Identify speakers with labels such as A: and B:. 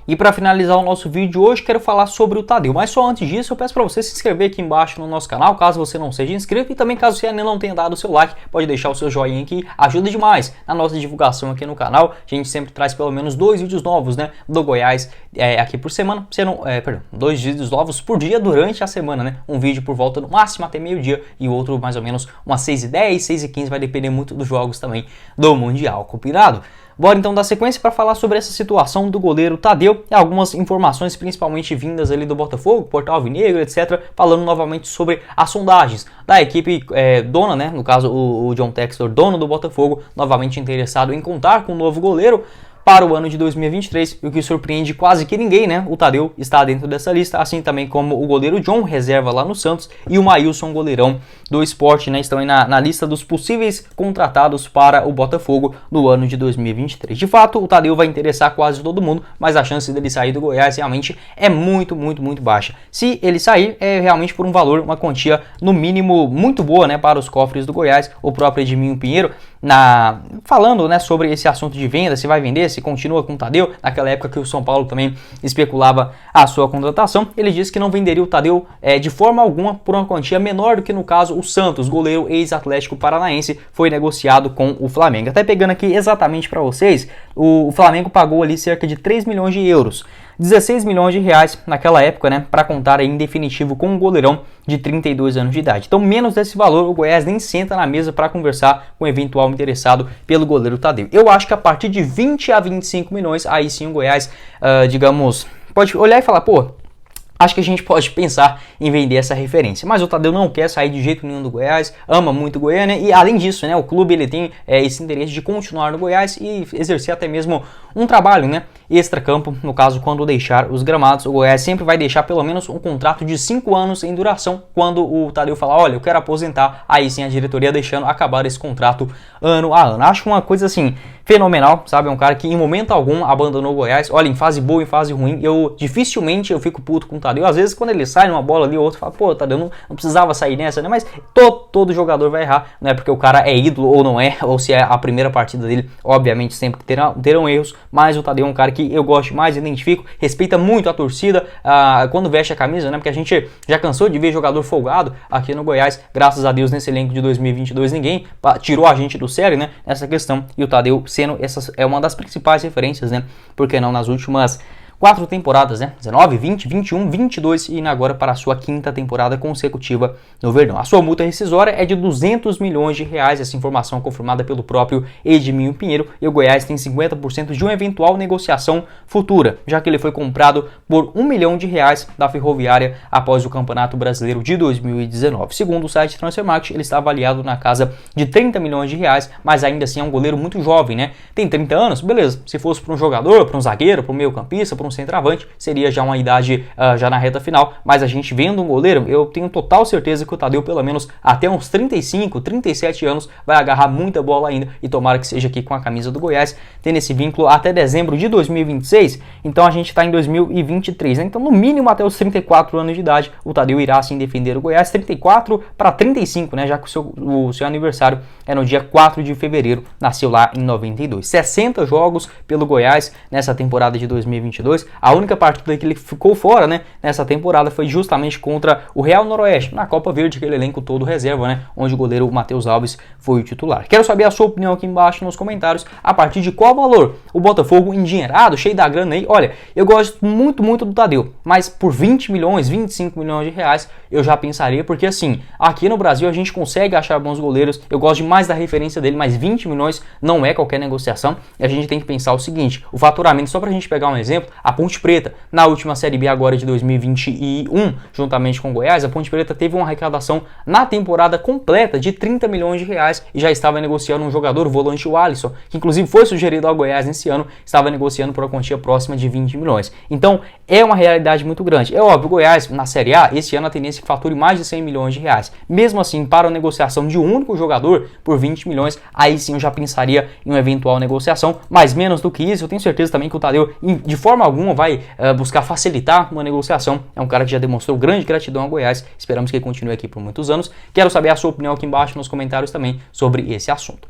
A: E para finalizar o nosso vídeo hoje, quero falar sobre o Tadeu. Mas só antes disso, eu peço para você se inscrever aqui embaixo no nosso canal, caso você não seja inscrito. E também, caso você ainda não tenha dado o seu like, pode deixar o seu joinha aqui, ajuda demais na nossa divulgação aqui no canal. A gente sempre traz pelo menos 2 vídeos novos, né, do Goiás aqui por semana. Perdão, 2 vídeos novos por dia durante a semana, né? Um vídeo por volta no máximo até meio-dia e o outro mais ou menos umas 6h10, 6h15, vai depender muito dos jogos também do Mundial, combinado? Bora então dar sequência para falar sobre essa situação do goleiro Tadeu e algumas informações principalmente vindas ali do Botafogo, Portal Alvinegro, etc, falando novamente sobre as sondagens da equipe dona, né, no caso o John Textor, dono do Botafogo, novamente interessado em contar com um novo goleiro para o ano de 2023, e o que surpreende quase que ninguém, né? O Tadeu está dentro dessa lista, assim também como o goleiro John, reserva lá no Santos, e o Maílson, goleirão do Sport, né? Estão aí na lista dos possíveis contratados para o Botafogo no ano de 2023. De fato, o Tadeu vai interessar quase todo mundo, mas a chance dele sair do Goiás realmente é muito baixa. Se ele sair, é realmente por um valor, uma quantia no mínimo muito boa, né? Para os cofres do Goiás. O próprio Edminho Pinheiro, falando, né, sobre esse assunto de venda, se vai vender, se continua com o Tadeu, naquela época que o São Paulo também especulava a sua contratação, ele disse que não venderia o Tadeu de forma alguma por uma quantia menor do que no caso o Santos, goleiro ex-Atlético Paranaense, foi negociado com o Flamengo. Até pegando aqui exatamente para vocês, o Flamengo pagou ali cerca de 3 milhões de euros. 16 milhões de reais naquela época, né, para contar aí em definitivo com um goleirão de 32 anos de idade. Então, menos desse valor, o Goiás nem senta na mesa para conversar com o eventual interessado pelo goleiro Tadeu. Eu acho que a partir de 20 a 25 milhões, aí sim o Goiás, digamos, pode olhar e falar, pô, acho que a gente pode pensar em vender essa referência. Mas o Tadeu não quer sair de jeito nenhum do Goiás, ama muito Goiânia e, além disso, né, o clube ele tem esse interesse de continuar no Goiás e exercer até mesmo um trabalho, né, extra-campo, no caso, quando deixar os gramados. O Goiás sempre vai deixar pelo menos um contrato de 5 anos em duração. Quando o Tadeu falar, olha, eu quero aposentar, aí sim a diretoria deixando acabar esse contrato ano a ano. Acho uma coisa assim fenomenal, sabe? É um cara que em momento algum abandonou o Goiás. Olha, em fase boa, em fase ruim, dificilmente eu fico puto com o Tadeu. Às vezes quando ele sai numa bola ali, o outro fala, pô, Tadeu não precisava sair nessa, né? Mas todo jogador vai errar, não é porque o cara é ídolo ou não é, ou se é a primeira partida dele, obviamente sempre terão erros, mas o Tadeu é um cara que eu gosto mais, identifico, respeita muito a torcida quando veste a camisa, né? Porque a gente já cansou de ver jogador folgado aqui no Goiás. Graças a Deus, nesse elenco de 2022 ninguém tirou a gente do sério, né, nessa questão, e o Tadeu sendo essa é uma das principais referências, né, porque não nas últimas 4 temporadas, né? 19, 20, 21, 22 e agora para a sua 5ª temporada consecutiva no Verdão. A sua multa rescisória é de 200 milhões de reais, essa informação é confirmada pelo próprio Edminho Pinheiro, e o Goiás tem 50% de uma eventual negociação futura, já que ele foi comprado por 1 milhão de reais da Ferroviária após o Campeonato Brasileiro de 2019. Segundo o site Transfermarkt, ele está avaliado na casa de 30 milhões de reais, mas ainda assim é um goleiro muito jovem, né? Tem 30 anos, beleza. Se fosse para um jogador, para um zagueiro, para um meio-campista, para um centroavante, seria já uma idade já na reta final, mas a gente vendo um goleiro, eu tenho total certeza que o Tadeu pelo menos até uns 35, 37 anos vai agarrar muita bola ainda, e tomara que seja aqui com a camisa do Goiás, tendo esse vínculo até dezembro de 2026, então a gente está em 2023, né? Então no mínimo até os 34 anos de idade o Tadeu irá assim defender o Goiás, 34 para 35, né, já que o seu aniversário é no dia 4 de fevereiro, nasceu lá em 92, 60 jogos pelo Goiás nessa temporada de 2022, a única partida que ele ficou fora, né, nessa temporada foi justamente contra o Real Noroeste, na Copa Verde, aquele elenco todo reserva, né, onde o goleiro Matheus Alves foi o titular. Quero saber a sua opinião aqui embaixo nos comentários, a partir de qual valor o Botafogo endinheirado, cheio da grana aí. Olha, eu gosto muito do Tadeu, mas por 20 milhões, 25 milhões de reais, eu já pensaria, porque assim, aqui no Brasil a gente consegue achar bons goleiros, eu gosto demais da referência dele, mas 20 milhões não é qualquer negociação, e a gente tem que pensar o seguinte, o faturamento, só pra gente pegar um exemplo, a Ponte Preta, na última Série B agora de 2021, juntamente com o Goiás, a Ponte Preta teve uma arrecadação na temporada completa de 30 milhões de reais e já estava negociando um jogador, o volante o Alisson, que inclusive foi sugerido ao Goiás nesse ano, estava negociando por uma quantia próxima de 20 milhões. Então, é uma realidade muito grande. É óbvio, o Goiás, na Série A, esse ano a tendência é que fature mais de 100 milhões de reais. Mesmo assim, para a negociação de um único jogador por 20 milhões, aí sim eu já pensaria em uma eventual negociação, mas menos do que isso, eu tenho certeza também que o Tadeu, de forma alguma, vai buscar facilitar uma negociação. É um cara que já demonstrou grande gratidão ao Goiás, esperamos que ele continue aqui por muitos anos. Quero saber a sua opinião aqui embaixo nos comentários também sobre esse assunto.